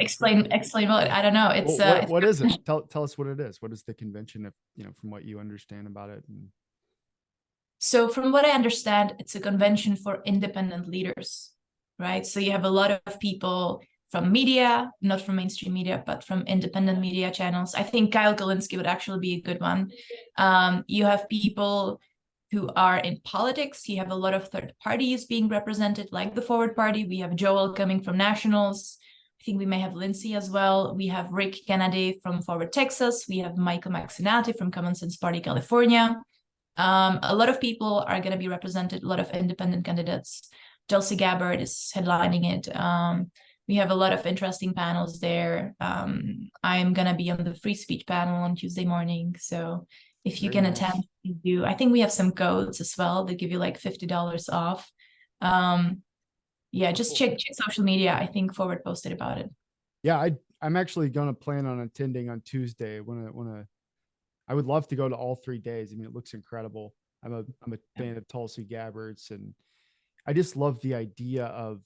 explain what, I don't know. It's what is it? Tell us what it is. What is the convention, from what you understand about it? So from what I understand, it's a convention for independent leaders, right? So you have a lot of people from media, not from mainstream media, but from independent media channels. I think Kyle Kulinski would actually be a good one. You have people who are in politics. You have a lot of third parties being represented, like the Forward Party. We have Joel coming from Nationals. I think we may have Lindsay as well. We have Rick Kennedy from Forward Texas. We have Michael Maxinati from Common Sense Party California. A lot of people are going to be represented, a lot of independent candidates. Tulsi Gabbard is headlining it. We have a lot of interesting panels there. I'm going to be on the free speech panel on Tuesday morning. So if you can attend, you do. I think we have some codes as well that give you like $50 off. Yeah, just check social media. I think Forward posted about it. Yeah, I'm actually going to plan on attending on Tuesday. I would love to go to all 3 days. I mean, it looks incredible. I'm a fan of Tulsi Gabbard's, and I just love the idea of,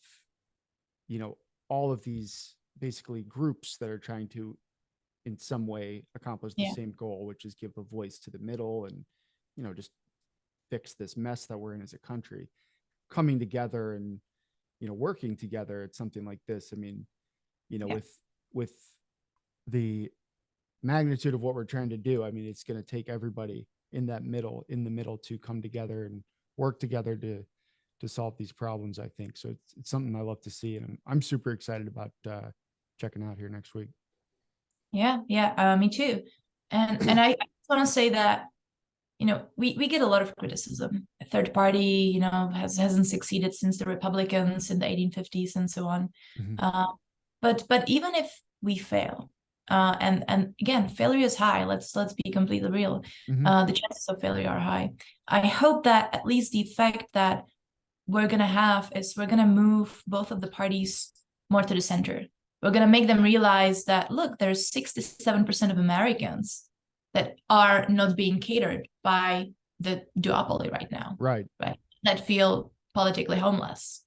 all of these basically groups that are trying to, in some way, accomplish the same goal, which is give a voice to the middle and, just fix this mess that we're in as a country, coming together and, working together at something like this. I mean, with the magnitude of what we're trying to do, I mean, it's going to take everybody in the middle to come together and work together to solve these problems, I think. So it's something I love to see, and I'm super excited about checking out here next week. Yeah, me too. And I just want to say that, we get a lot of criticism. A third party, hasn't succeeded since the Republicans in the 1850s and so on. Mm-hmm. But even if we fail, and again, failure is high. Let's be completely real. Mm-hmm. The chances of failure are high. I hope that at least the effect that we're going to have is we're going to move both of the parties more to the center. We're going to make them realize that, look, there's 67% of Americans that are not being catered by the duopoly right now. Right. That feel politically homeless.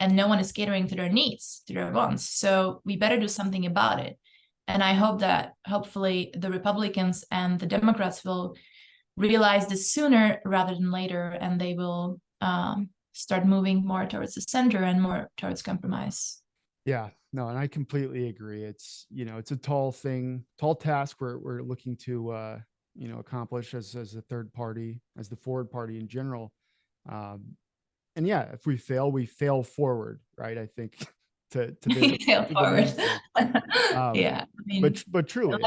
And no one is catering to their needs, to their wants. So we better do something about it. And I hope that hopefully the Republicans and the Democrats will realize this sooner rather than later, and they will start moving more towards the center and more towards compromise. Yeah, no, and I completely agree. It's, it's a tall task we're looking to, accomplish as a third party, as the Forward Party in general. And yeah, if we fail forward, right? I think to fail forward. Yeah, I mean, but truly,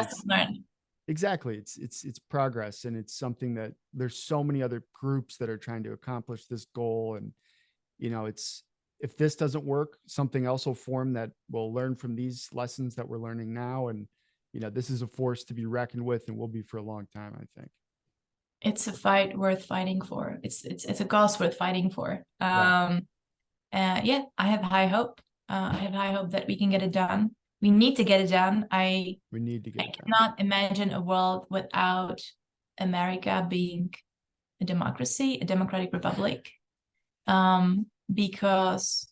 exactly, it's progress, and it's something that there's so many other groups that are trying to accomplish this goal, and if this doesn't work, something else will form that will learn from these lessons that we're learning now, and this is a force to be reckoned with, and will be for a long time, I think. It's a fight worth fighting for. It's a cause worth fighting for. I have high hope. I have high hope that we can get it done. We need to get it done. I cannot imagine a world without America being a democracy, a democratic republic, because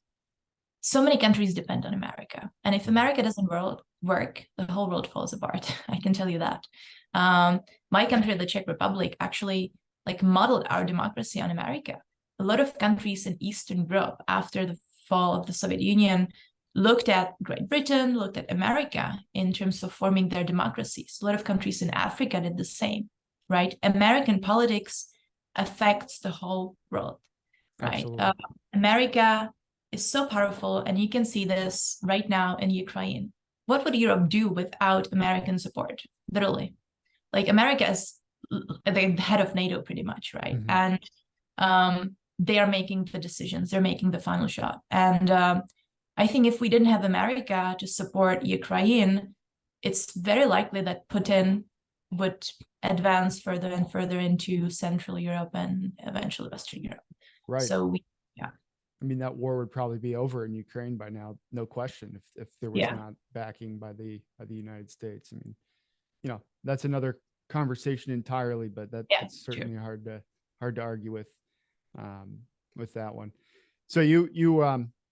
so many countries depend on America. And if America doesn't work, the whole world falls apart. I can tell you that. My country, the Czech Republic, actually modeled our democracy on America. A lot of countries in Eastern Europe, after the fall of the Soviet Union, looked at Great Britain, looked at America in terms of forming their democracies. A lot of countries in Africa did the same, right? American politics affects the whole world, right? America is so powerful, and you can see this right now in Ukraine. What would Europe do without American support? Literally. America is the head of NATO pretty much, right? Mm-hmm. And they are making the decisions. They're making the final shot. And I think if we didn't have America to support Ukraine, it's very likely that Putin would advance further and further into Central Europe and eventually Western Europe. Right. So I mean, that war would probably be over in Ukraine by now, no question, if there was not backing by the United States. I mean, that's another conversation entirely, but that's certainly hard to argue with that one. So you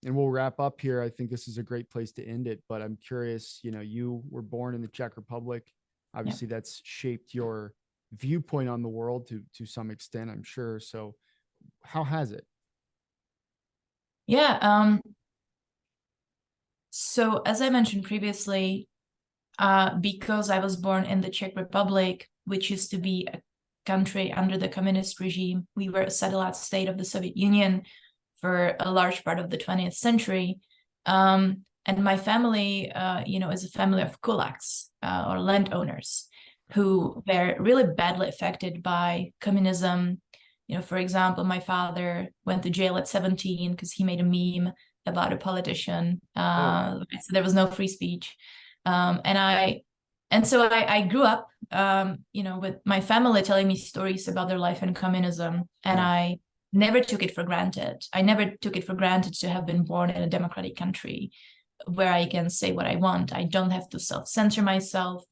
and we'll wrap up here. I think this is a great place to end it, but I'm curious, you were born in the Czech Republic. Obviously that's shaped your viewpoint on the world to some extent, I'm sure. So how has it? Yeah. So as I mentioned previously, because I was born in the Czech Republic, which used to be a country under the communist regime, we were a satellite state of the Soviet Union for a large part of the 20th century. And my family, is a family of kulaks or landowners. who were really badly affected by communism. For example, my father went to jail at 17 because he made a meme about a politician. So there was no free speech. And so I grew up, with my family telling me stories about their life in communism, and I never took it for granted. I never took it for granted to have been born in a democratic country where I can say what I want. I don't have to self-censor myself.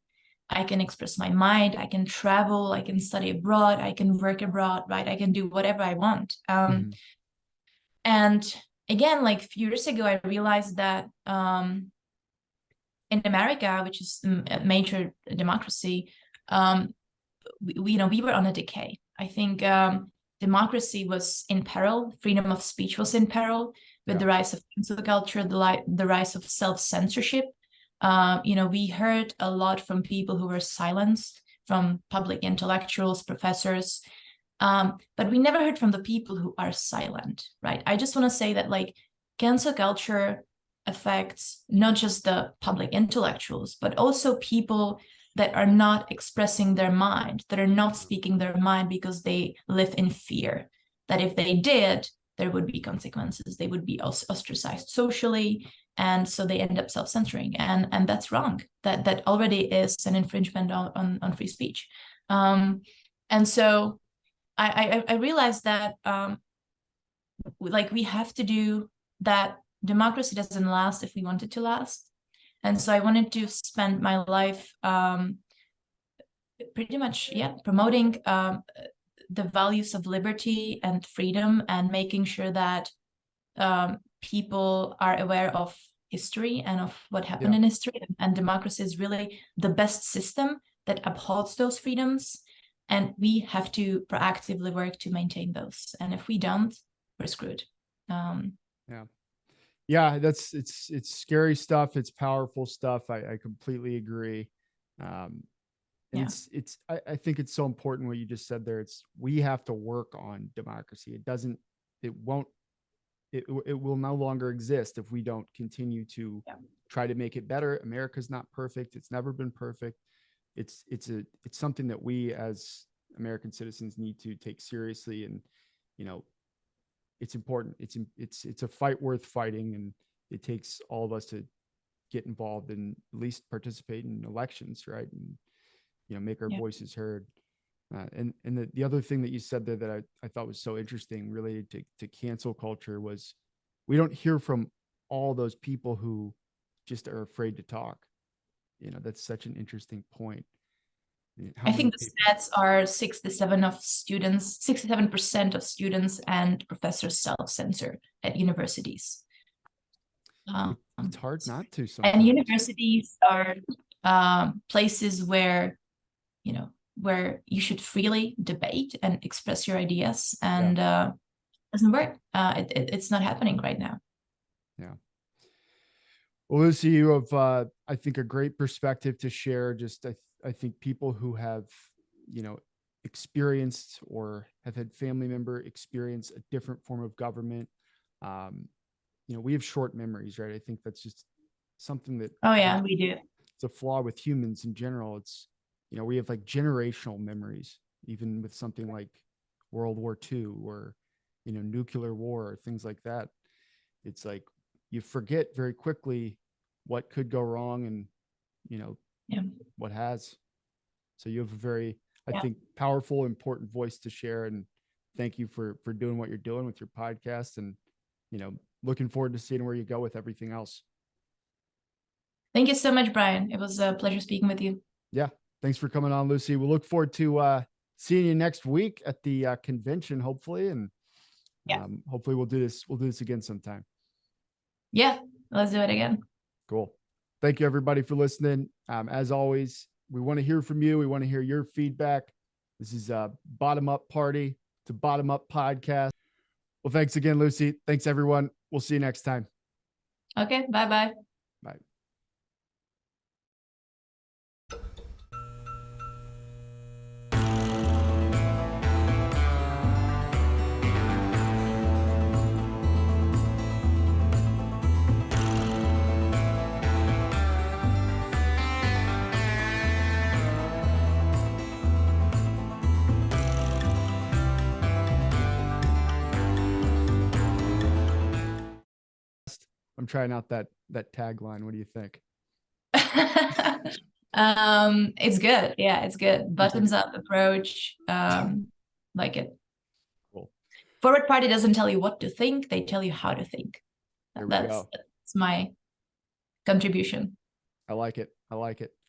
I can express my mind. I can travel. I can study abroad. I can work abroad, right? I can do whatever I want. And again, like a few years ago, I realized that in America, which is a major democracy, we were on a decay. I think democracy was in peril. Freedom of speech was in peril with the rise of cancel culture, the rise of self-censorship. We heard a lot from people who were silenced, from public intellectuals, professors, but we never heard from the people who are silent, right? I just want to say that like cancel culture affects not just the public intellectuals, but also people that are not expressing their mind, that are not speaking their mind because they live in fear that if they did, there would be consequences. They would be ostracized socially. And so they end up self-censoring. And that's wrong. That already is an infringement on free speech. And so I realized that we have to do that. Democracy doesn't last if we want it to last. And so I wanted to spend my life pretty much, promoting the values of liberty and freedom, and making sure that people are aware of history and of what happened in history. And democracy is really the best system that upholds those freedoms. And we have to proactively work to maintain those. And if we don't, we're screwed. Yeah, it's scary stuff. It's powerful stuff. I completely agree. I think it's so important what you just said there. We have to work on democracy. It will no longer exist if we don't continue to try to make it better. America's not perfect. It's never been perfect. It's something that we as American citizens need to take seriously. And, it's important. It's a fight worth fighting, and it takes all of us to get involved and at least participate in elections, right? And make our voices heard. And the other thing that you said there that I thought was so interesting related to cancel culture was we don't hear from all those people who just are afraid to talk. That's such an interesting point. I think the stats are 67% of students and professors self-censor at universities. It's hard not to sometimes. And universities are places where, where you should freely debate and express your ideas. And it doesn't work. It's not happening right now. Yeah. Well, Lucie, you have, I think, a great perspective to share. Just, I think people who have, experienced or have had family member experience a different form of government. We have short memories, right? I think that's just something that. Oh yeah, we do. It's a flaw with humans in general. It's, we have like generational memories, even with something like World War II or, nuclear war or things like that. It's like you forget very quickly what could go wrong and, what has. So you have a very, I think, powerful, important voice to share. And thank you for doing what you're doing with your podcast, and, looking forward to seeing where you go with everything else. Thank you so much, Brian. It was a pleasure speaking with you. Yeah. Thanks for coming on, Lucie. We'll look forward to seeing you next week at the convention, hopefully. And hopefully we'll do this again sometime. Yeah, let's do it again. Cool. Thank you, everybody, for listening. As always, we want to hear from you. We want to hear your feedback. This is a Bottom Up Party. It's a Bottom Up podcast. Well, thanks again, Lucie. Thanks, everyone. We'll see you next time. Okay. Bye-bye. Bye. I'm trying out that tagline. What do you think? It's good. Yeah, it's good. You think Bottoms up approach. Like it. cool. Forward Party doesn't tell you what to think, they tell you how to think. There we That's go. my contribution. I like it. I like it.